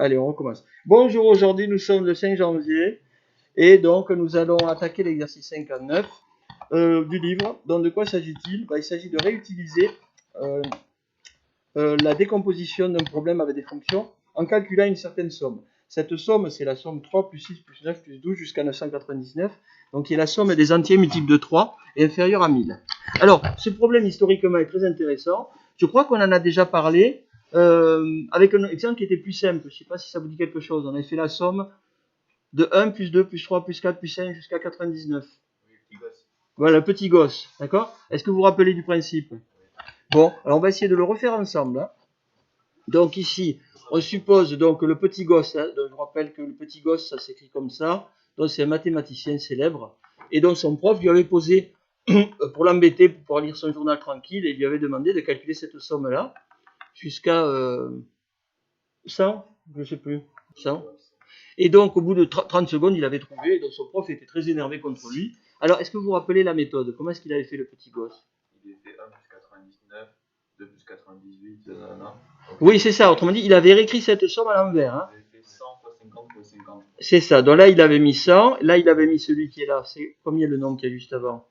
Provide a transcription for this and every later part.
Allez, on recommence. Bonjour, aujourd'hui nous sommes le 5 janvier et donc nous allons attaquer l'exercice 59 du livre. Donc de quoi s'agit-il? Il s'agit de réutiliser la décomposition d'un problème avec des fonctions en calculant une certaine somme. Cette somme, c'est la somme 3 plus 6 plus 9 plus 12 jusqu'à 999, donc qui est la somme des entiers multiples de 3 et inférieure à 1000. Alors, ce problème historiquement est très intéressant. Je crois qu'on en a déjà parlé avec un exemple qui était plus simple. Je ne sais pas si ça vous dit quelque chose. On avait fait la somme de 1 plus 2 plus 3 plus 4 plus 5 jusqu'à 99. Voilà, le petit gosse. D'accord? Est-ce que vous vous rappelez du principe? Bon, alors on va essayer de le refaire ensemble. Hein. Donc ici, on suppose donc le petit gosse, hein, donc je rappelle que le petit gosse, ça s'écrit comme ça, donc c'est un mathématicien célèbre, et donc son prof lui avait posé, pour l'embêter, pour pouvoir lire son journal tranquille, et lui avait demandé de calculer cette somme-là, jusqu'à 100, je ne sais plus, 100. Et donc au bout de 30 secondes, il avait trouvé, et donc son prof était très énervé contre lui. Alors, est-ce que vous vous rappelez la méthode? Comment est-ce qu'il avait fait le petit gosse? Il avait fait 1 plus 99, 2 plus 98, non. Oui, c'est ça. Autrement dit, il avait réécrit cette somme à l'envers. Hein. Il avait fait 100 fois 50 fois 50. C'est ça. Donc là, il avait mis 100. Là, il avait mis celui qui est là. C'est combien le nombre qu'il y a juste avant?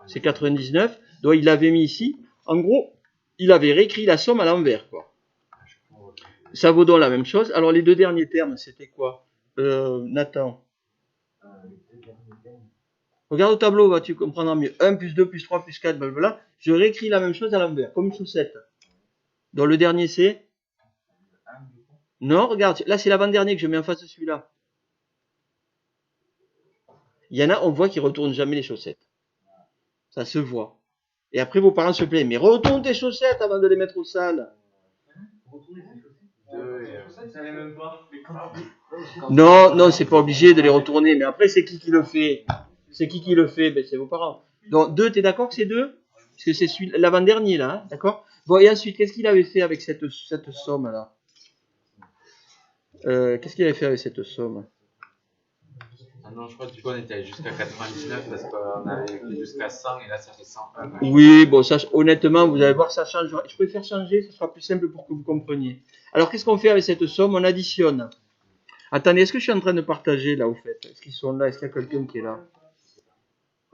C'est 99. Donc il l'avait mis ici. En gros, il avait réécrit la somme à l'envers, quoi. Ça vaut donc la même chose. Alors les deux derniers termes, c'était quoi, Nathan? Regarde au tableau, tu comprendras mieux. 1 plus 2 plus 3 plus 4, blablabla. Je réécris la même chose à l'envers, comme une chaussette. Donc le dernier, c'est? Non, regarde, là c'est l'avant-dernier que je mets en face de celui-là. Il y en a, on voit qu'ils ne retournent jamais les chaussettes. Ça se voit. Et après, vos parents se plaignent. Mais retourne tes chaussettes avant de les mettre au sale. Non, non, c'est pas obligé de les retourner. Mais après, c'est qui le fait? C'est qui le fait? Ben, c'est vos parents. Donc, 2, t'es d'accord que c'est 2? Parce que c'est l'avant-dernier, là. Hein, d'accord? Bon, et ensuite, qu'est-ce qu'il avait fait avec cette somme-là? Qu'est-ce qu'il avait fait avec cette somme? Ah non, je crois que on était jusqu'à 99 parce qu'on avait jusqu'à 100 et là ça fait 101. Oui, bon, ça, honnêtement, vous allez voir, ça change. Je préfère changer, ce sera plus simple pour que vous compreniez. Alors, qu'est-ce qu'on fait avec cette somme? On additionne. Attendez, est-ce que je suis en train de partager là, au fait? Est-ce qu'ils sont là? Est-ce qu'il y a quelqu'un qui est là?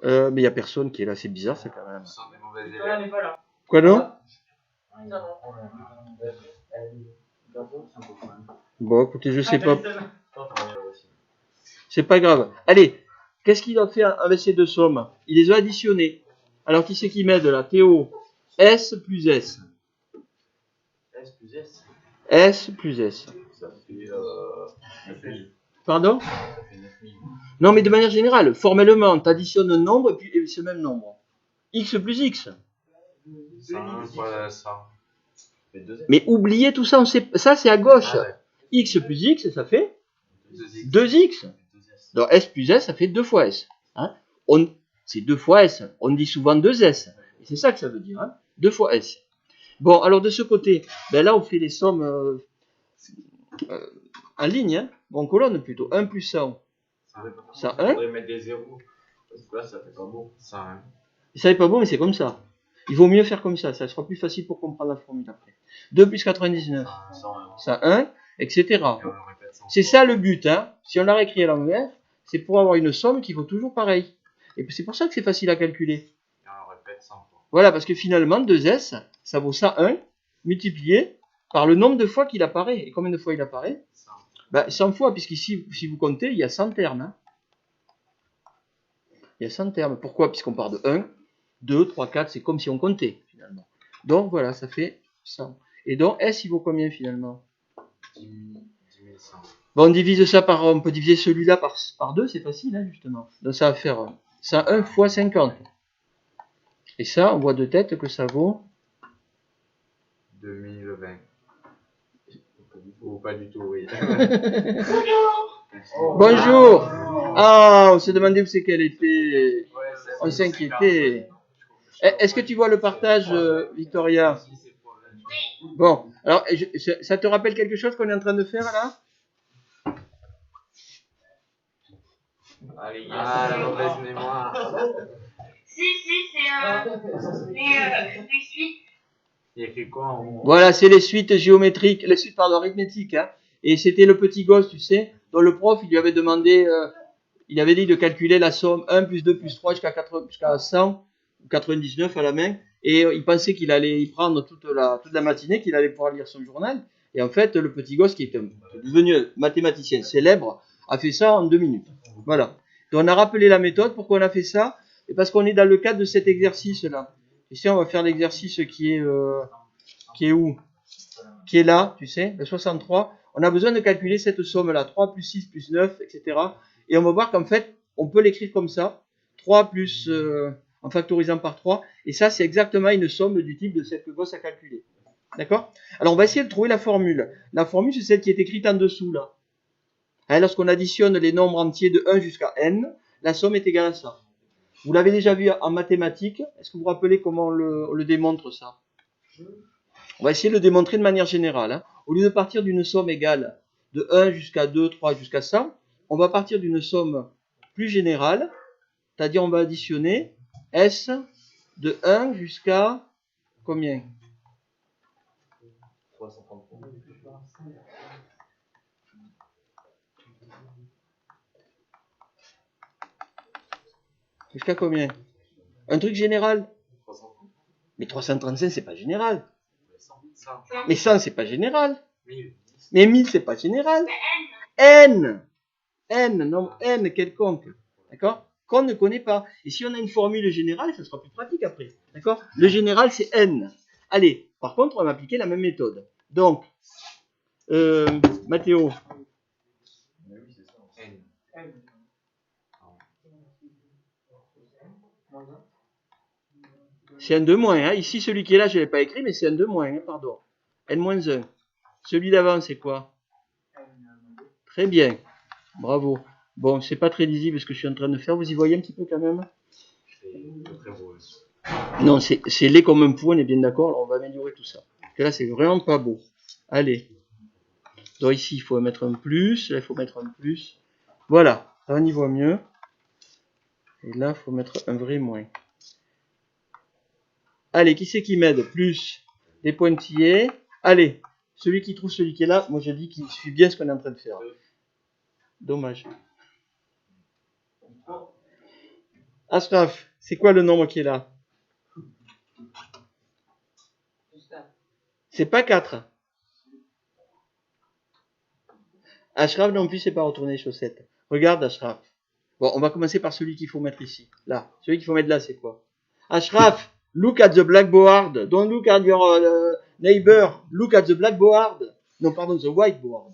Mais il n'y a personne qui est là, c'est bizarre ça quand même. Ce sont des mauvais élèves. Quoi non? Bon, écoutez, je sais pas. C'est pas grave. Allez, qu'est-ce qu'il a fait avec ces deux sommes? Il les a additionnées. Alors, qui c'est qui m'aide là? Théo. S plus S. S plus S. S plus S. Ça fait 9000. Pardon? Ça fait 9000. Non, mais de manière générale, formellement, tu additionnes un nombre et puis ce même nombre. X plus X. 101 fois 100. Mais oubliez tout ça, on sait, ça c'est à gauche. Ah, ouais. X plus X, ça fait 2x. 2X. Donc S plus S, ça fait 2 fois S. Hein, c'est 2 fois S. On dit souvent 2S. Et c'est ça que ça veut dire. Hein, 2 fois S. Bon, alors de ce côté, ben là on fait les sommes en ligne. Hein, en colonne plutôt. 1 plus 100. Ça 1. On pourrait mettre des zéros. Parce que là ça fait pas beau. 101. Ça n'est pas bon, mais c'est comme ça. Il vaut mieux faire comme ça sera plus facile pour comprendre la formule après. 2 plus 99, 101. ça 1, etc. Et on répète 100. C'est ça le but. Hein. Si on l'a réécrit à l'envers, c'est pour avoir une somme qui vaut toujours pareil. Et c'est pour ça que c'est facile à calculer. Et on répète 100 fois. Voilà, parce que finalement, 2S, ça vaut ça 1, multiplié par le nombre de fois qu'il apparaît. Et combien de fois il apparaît? 100. Ben, 100 fois, puisqu'ici, si vous comptez, il y a 100 termes. Hein. Il y a 100 termes. Pourquoi? Puisqu'on part de 1, 2, 3, 4, c'est comme si on comptait, finalement. Donc, voilà, ça fait 100. Et donc, S, il vaut combien, finalement? 10 100. Bon, on divise ça par... On peut diviser celui-là par 2, c'est facile, hein, justement. Donc, ça va faire... Ça 1 fois 50. Et ça, on voit de tête que ça vaut... 2020. Ou pas du tout, oui. Bonjour. Ah, on s'est demandé où c'est qu'elle était. On s'inquiétait. Est-ce que tu vois le partage, Victoria? Bon, alors, ça te rappelle quelque chose qu'on est en train de faire là? Ah, la mauvaise mémoire. Si, c'est les suites. Il y a écrit quoi en haut? Voilà, c'est les suites géométriques, les suites, pardon, arithmétiques. Hein. Et c'était le petit gosse, tu sais, dont le prof, il lui avait demandé, il avait dit de calculer la somme 1 plus 2 plus 3 jusqu'à 100 ou 99 à la main. Et il pensait qu'il allait y prendre toute la matinée, qu'il allait pouvoir lire son journal. Et en fait, le petit gosse, qui est devenu mathématicien célèbre, a fait ça en 2 minutes. Voilà. Donc on a rappelé la méthode. Pourquoi on a fait ça? Et parce qu'on est dans le cadre de cet exercice-là. Ici, on va faire l'exercice qui est où? Qui est là, tu sais, le 63. On a besoin de calculer cette somme-là, 3 plus 6 plus 9, etc. Et on va voir qu'en fait, on peut l'écrire comme ça, 3 plus, en factorisant par 3. Et ça, c'est exactement une somme du type de celle que gosse a calculée. D'accord? Alors, on va essayer de trouver la formule. La formule, c'est celle qui est écrite en dessous, là. Hein, lorsqu'on additionne les nombres entiers de 1 jusqu'à n, la somme est égale à ça. Vous l'avez déjà vu en mathématiques. Est-ce que vous vous rappelez comment on le démontre, ça? On va essayer de le démontrer de manière générale. Hein. Au lieu de partir d'une somme égale de 1 jusqu'à 2, 3 jusqu'à 100, on va partir d'une somme plus générale, c'est-à-dire on va additionner S de 1 jusqu'à combien? 333. Jusqu'à combien? Un truc général? 330. Mais 335, c'est pas général. 100. Mais 100, c'est pas général. 1000. Mais 1000, c'est pas général. N, nombre N quelconque. D'accord? Qu'on ne connaît pas. Et si on a une formule générale, ça sera plus pratique après. D'accord? Le général, c'est N. Allez, par contre, on va appliquer la même méthode. Donc, Mathéo. N. C'est un de moins. Hein. Ici, celui qui est là, je ne l'ai pas écrit, mais c'est un de moins. Hein, pardon. N-1. Celui d'avant, c'est quoi? Très bien. Bravo. Bon, c'est pas très lisible ce que je suis en train de faire. Vous y voyez un petit peu quand même? C'est très beau. Non, c'est laid comme un pot, on est bien d'accord. Alors, on va améliorer tout ça. Parce que là, c'est vraiment pas beau. Allez. Donc ici, il faut mettre un plus. Là, il faut mettre un plus. Voilà. Là, on y voit mieux. Et là, il faut mettre un vrai moins. Allez, qui c'est qui m'aide? Plus des pointillés. Allez, celui qui trouve celui qui est là, moi je dis qu'il suit bien ce qu'on est en train de faire. Dommage. Ashraf, c'est quoi le nombre qui est là? C'est pas 4. Ashraf non plus, c'est pas retourner les chaussettes. Regarde Ashraf. Bon, on va commencer par celui qu'il faut mettre ici. Là. Celui qu'il faut mettre là, c'est quoi? Ashraf, look at the blackboard. Don't look at your neighbor. Look at the blackboard. Non, pardon, the whiteboard.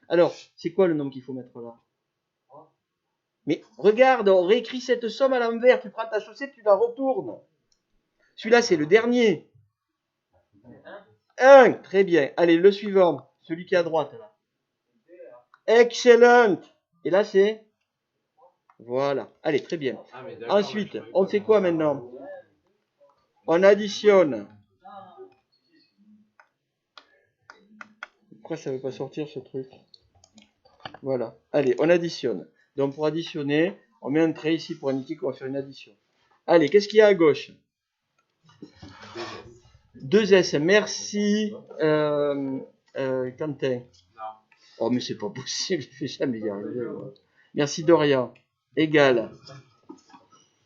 Alors, c'est quoi le nombre qu'il faut mettre là? Mais regarde, on réécrit cette somme à l'envers. Tu prends ta chaussette, tu la retournes. Celui-là, c'est le dernier. 1. Très bien. Allez, le suivant. Celui qui est à droite, là. Excellent. Et là, c'est... Voilà. Allez, très bien. Ensuite, on fait quoi maintenant? On additionne. Pourquoi ça ne veut pas sortir, ce truc? Voilà. Allez, on additionne. Donc, pour additionner, on met un trait ici pour indiquer qu'on va faire une addition. Allez, qu'est-ce qu'il y a à gauche? 2S. Merci, Quentin. Oh, mais c'est pas possible, je vais jamais y arriver. Merci, Dorian. Égal.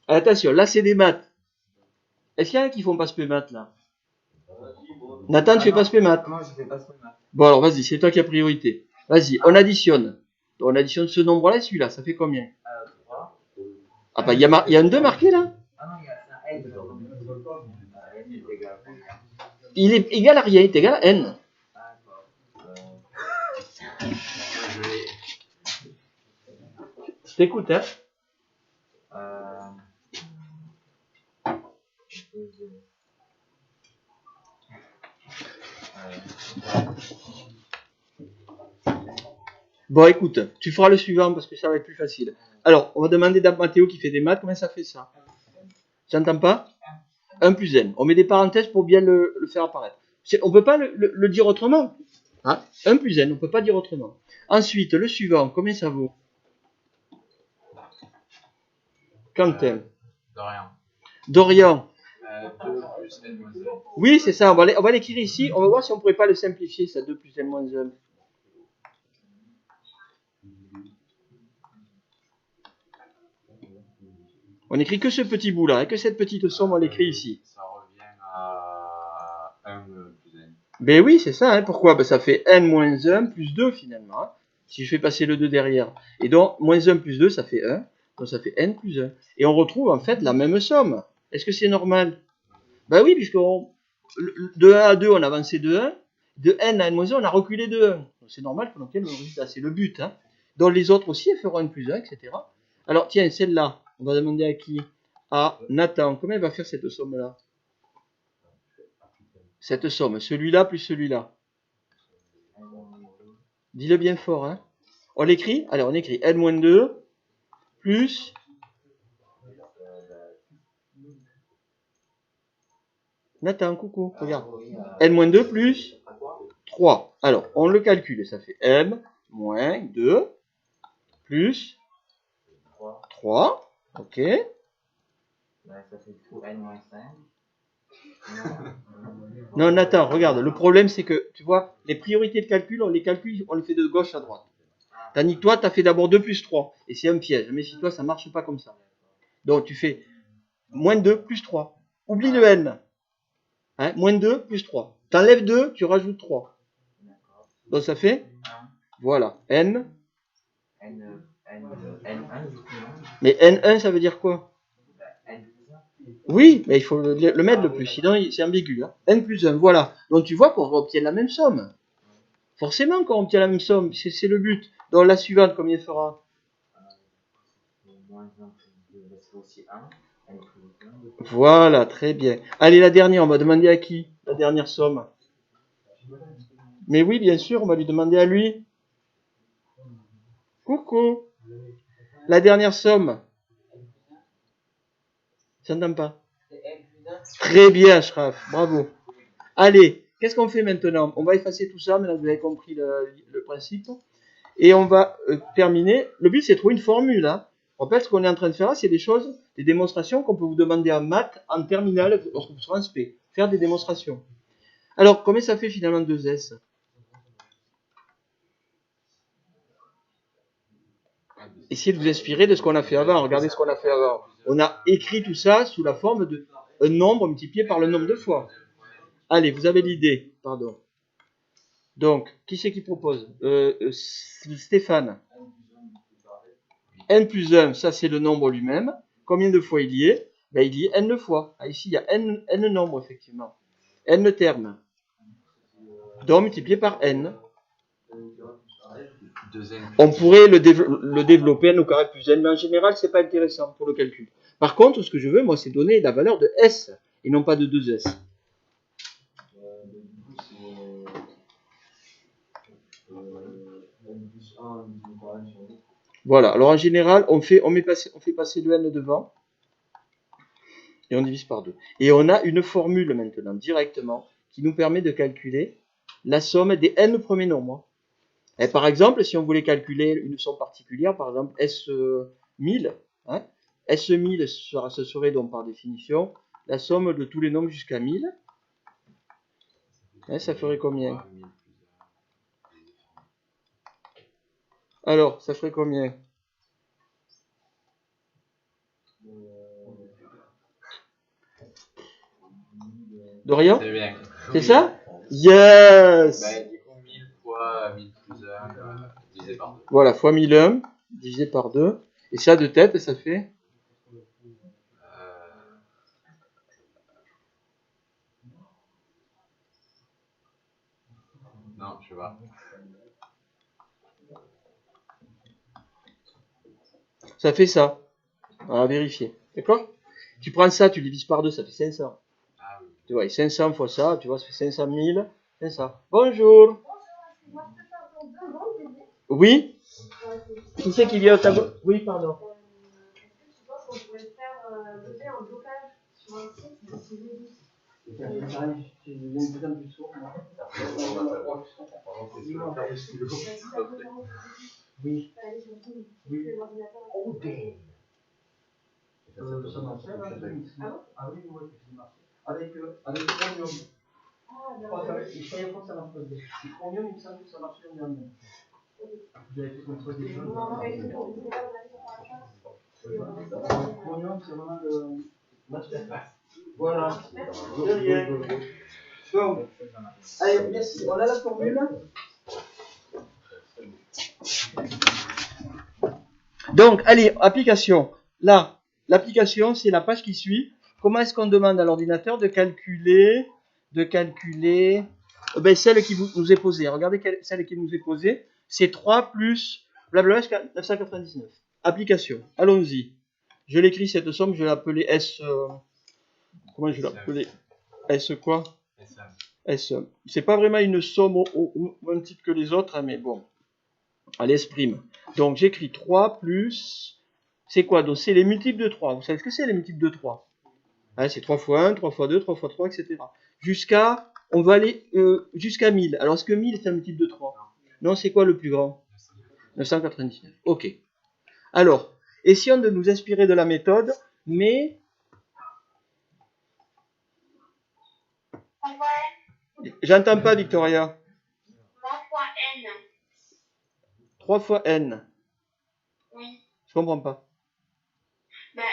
Attention, là, c'est des maths. Est-ce qu'il y en a qui font pas ce maths, là? Nathan, tu fais pas ce maths? Non, je fais pas ce maths. Bon, alors, vas-y, c'est toi qui as priorité. Vas-y, on additionne. On additionne ce nombre-là et celui-là, ça fait combien? 3. Ah, bah, il y a un 2 marqué, là? Ah non, il y a un N. N est égal. Il est égal à rien, il est égal à n. Je t'écoute, hein. Bon, écoute, tu feras le suivant parce que ça va être plus facile. Alors, on va demander à Mathéo qui fait des maths, comment ça fait ça? J'entends pas? 1 plus n. On met des parenthèses pour bien le faire apparaître. On ne peut pas le dire autrement. Hein? 1 plus n, on ne peut pas dire autrement. Ensuite, le suivant, combien ça vaut? Quentin. Dorian. Dorian. 2 plus n moins 1. Oui, c'est ça. On va l'écrire ici. On va voir si on ne pourrait pas le simplifier, ça. 2 plus n moins 1. On n'écrit que ce petit bout-là, hein, que cette petite somme, on l'écrit ici. Ça revient à 1 plus n. Ben oui, c'est ça. Hein. Pourquoi? Ben ça fait n moins 1 plus 2 finalement. Hein, si je fais passer le 2 derrière. Et donc, moins 1 plus 2, ça fait 1. Donc ça fait n plus 1. Et on retrouve en fait la même somme. Est-ce que c'est normal? Ben oui, puisque de 1 à 2, on a avancé de 1. De n à n moins 1, on a reculé de 1. Donc c'est normal qu'on obtienne le résultat. C'est le but. Hein. Donc les autres aussi, elles feront n plus 1, etc. Alors tiens, celle-là, on va demander à qui? À Nathan. Combien elle va faire cette somme-là? Cette somme, celui-là plus celui-là. Dis-le bien fort. Hein. On l'écrit? Allez, on écrit n-2 plus... Nathan, coucou, regarde. n-2 plus 3. Alors, on le calcule. Ça fait m-2 plus 3. Ok. Ça fait tout n-5. Non, Nathan, regarde, le problème c'est que, tu vois, les priorités de calcul, on les fait de gauche à droite. Tandis que toi, tu as fait d'abord 2 plus 3. Et c'est un piège. Mais si toi, ça ne marche pas comme ça. Donc, tu fais moins 2 plus 3. Oublie le n. Hein, moins 2 plus 3. Tu enlèves 2, tu rajoutes 3. Donc, ça fait voilà. N. Mais N1, ça veut dire quoi? Oui, mais il faut le mettre le plus, sinon c'est ambigu. Hein. N plus 1, voilà. Donc tu vois qu'on obtient la même somme. Forcément qu'on obtient la même somme, c'est le but. Donc la suivante, combien fera? Voilà, très bien. Allez, la dernière, on va demander à qui? La dernière somme. Mais oui, bien sûr, on va lui demander à lui. Coucou. La dernière somme. J'entends pas. Très bien, Ashraf, bravo. Allez, qu'est-ce qu'on fait maintenant? On va effacer tout ça, maintenant vous avez compris le principe. Et on va terminer. Le but, c'est de trouver une formule. Hein. On rappelle, ce qu'on est en train de faire là, c'est des choses, des démonstrations qu'on peut vous demander en maths, en terminale, lorsque vous serez en SP. Faire des démonstrations. Alors, combien ça fait finalement 2S? Essayez de vous inspirer de ce qu'on a fait avant. Regardez ce qu'on a fait avant. On a écrit tout ça sous la forme d'un nombre multiplié par le nombre de fois. Allez, vous avez l'idée. Pardon. Donc, qui c'est qui propose? Stéphane. N plus 1, ça c'est le nombre lui-même. Combien de fois il y est? Ben, il y est n fois. Ah, ici, il y a n nombres, effectivement. N termes. Donc, multiplié par n. On pourrait le développer n au carré plus n, mais en général, c'est pas intéressant pour le calcul. Par contre, ce que je veux, moi, c'est donner la valeur de s, et non pas de 2s. Voilà, alors en général, on fait passer le n devant, et on divise par 2. Et on a une formule maintenant, directement, qui nous permet de calculer la somme des n premiers nombres. Et par exemple, si on voulait calculer une somme particulière, par exemple S1000, hein, S1000, ce serait donc par définition la somme de tous les nombres jusqu'à 1000. Hein, ça ferait combien? Alors, ça ferait combien? Dorian? C'est bien. C'est ça? Yes! Ben, du coup, 1000 fois 1000 plus 1 divisé par 2. Voilà, fois 1001 divisé par 2. Et ça, de tête, ça fait? Non, je sais pas. Ça fait ça. On va vérifier. D'accord? Tu prends ça, tu divises par 2, ça fait 500. Ah oui. Tu vois, 500 fois ça, tu vois, ça fait 500 000. 500. Bonjour. Oui? Qui c'est qui vient au tableau? Oui, pardon. Est-ce que tu penses qu'on pourrait faire lever un blocage sur un site d'ici Oui. Ça marche. Ah oui, oui, ça marche. Avec Chromium. Je savais pas que ça marche pas bien. Chromium, il me semble que ça marchait l'année dernière. Vous avez fait comme ça des choses. Pronom, c'est vraiment le... Voilà. De rien. Bon. Allez, merci. On a la formule. Donc, allez, application. Là, l'application, c'est la page qui suit. Comment est-ce qu'on demande à l'ordinateur de calculer celle qui nous est posée. Regardez celle qui nous est posée. C'est 3 plus blablabla jusqu'à 999. Application. Allons-y. Je l'écris cette somme, je vais l'appeler S. Comment je vais l'appeler? S quoi? S. C'est pas vraiment une somme au même titre que les autres, hein, mais bon. Elle exprime. Donc j'écris 3 plus. C'est quoi? Donc c'est les multiples de 3. Vous savez ce que c'est les multiples de 3? Hein, c'est 3 fois 1, 3 fois 2, 3 fois 3, etc. On va aller jusqu'à 1000. Alors est-ce que 1000 c'est un multiple de 3? Non, c'est quoi le plus grand? 999. Ok. Alors, essayons de nous inspirer de la méthode, mais... J'entends pas, Victoria. 3 fois n. 3 fois n. Oui. Je comprends pas. Ben,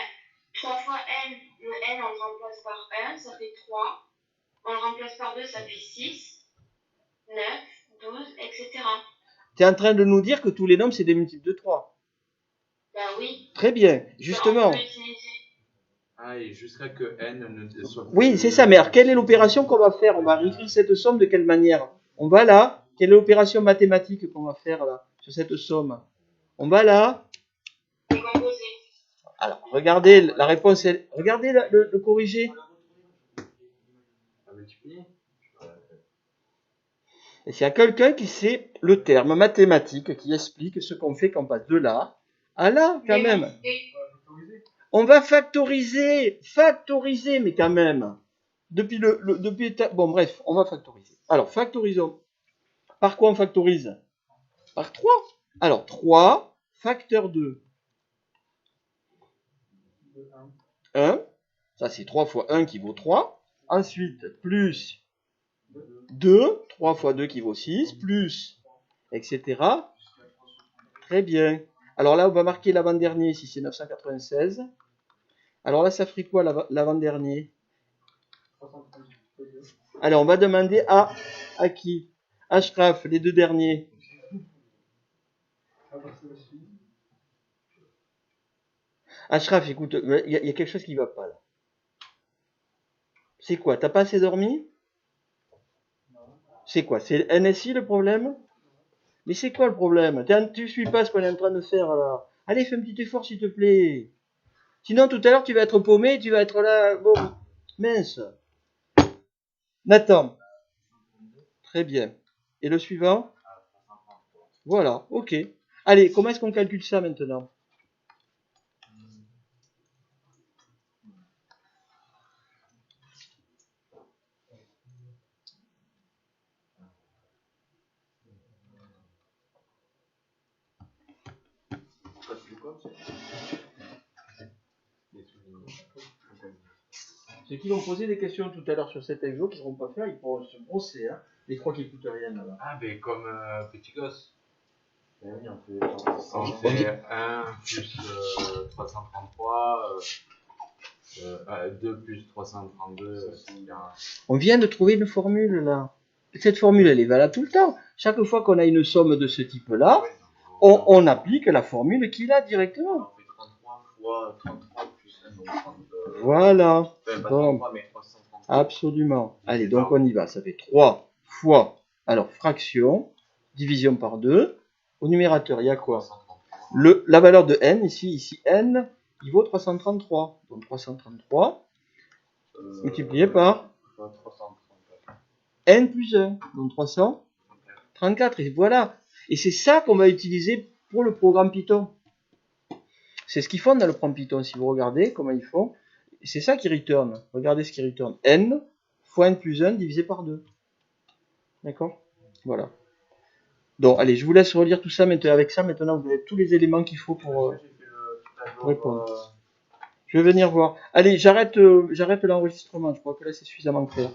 3 fois n, le n on le remplace par 1, ça fait 3. On le remplace par 2, ça fait 6, 9, 12, etc. Tu es en train de nous dire que tous les nombres, c'est des multiples de 3. Ben oui. Très bien, justement. Ah, et jusqu'à que n ne soit plus... Oui, c'est ça, mais alors, quelle est l'opération qu'on va faire? On va réécrire cette somme de quelle manière? On va là. Quelle est l'opération mathématique qu'on va faire là, sur cette somme? On va là. Décomposer. Alors, regardez, la réponse est... Regardez le corrigé. À multiplier. Et s'il y a quelqu'un qui sait le terme mathématique qui explique ce qu'on fait quand on passe de là à là, quand même. On va factoriser, mais quand même. Bon, bref, on va factoriser. Alors, factorisons. Par quoi on factorise? Par 3. Alors, 3 facteur 2. 1. Ça, c'est 3 fois 1 qui vaut 3. Ensuite, plus 2. 3 fois 2 qui vaut 6. Plus, etc. Très bien. Alors là, on va marquer l'avant-dernier. Ici, c'est 996. Alors là, ça ferait quoi l'avant-dernier? Alors, on va demander à qui? Ashraf, les deux derniers. Ashraf, écoute, il y a quelque chose qui ne va pas là. C'est quoi? T'as pas assez dormi? C'est quoi? C'est NSI le problème? Mais c'est quoi le problème? Tu suis pas ce qu'on est en train de faire là. Allez, fais un petit effort s'il te plaît. Sinon, tout à l'heure, tu vas être paumé, tu vas être là. Bon, mince. Nathan. Très bien. Et le suivant? Voilà, ok. Allez, comment est-ce qu'on calcule ça maintenant? Ceux qui vont poser des questions tout à l'heure sur cet exo, qui ne seront pas faire, ils pourront se brosser, hein. Les trois qui ne coûtent rien là-bas. Ah, ben comme petit gosse. Oui, On fait 1 plus 333, 2 plus 332, On vient de trouver une formule là. Cette formule, elle est valable tout le temps. Chaque fois qu'on a une somme de ce type-là, on applique la formule qu'il a directement. On fait 33 fois 33 plus 1, donc 32. Voilà. Enfin, pas Bon. 33, mais 333. Absolument. Allez, donc on y va. Ça fait 3 fois, alors fraction, division par 2. Au numérateur, il y a quoi? La valeur de n, ici n, il vaut 333. Donc 333, multiplié par 334. n plus 1. Donc 334. Et voilà. Et c'est ça qu'on va utiliser pour le programme Python. C'est ce qu'ils font dans le programme Python. Si vous regardez comment ils font, c'est ça qui return. Regardez ce qui return. N fois n plus 1 divisé par 2. D'accord? Voilà. Donc, allez, je vous laisse relire tout ça. Avec ça, maintenant, vous avez tous les éléments qu'il faut pour répondre. Je vais venir voir. Allez, j'arrête l'enregistrement. Je crois que là, c'est suffisamment clair.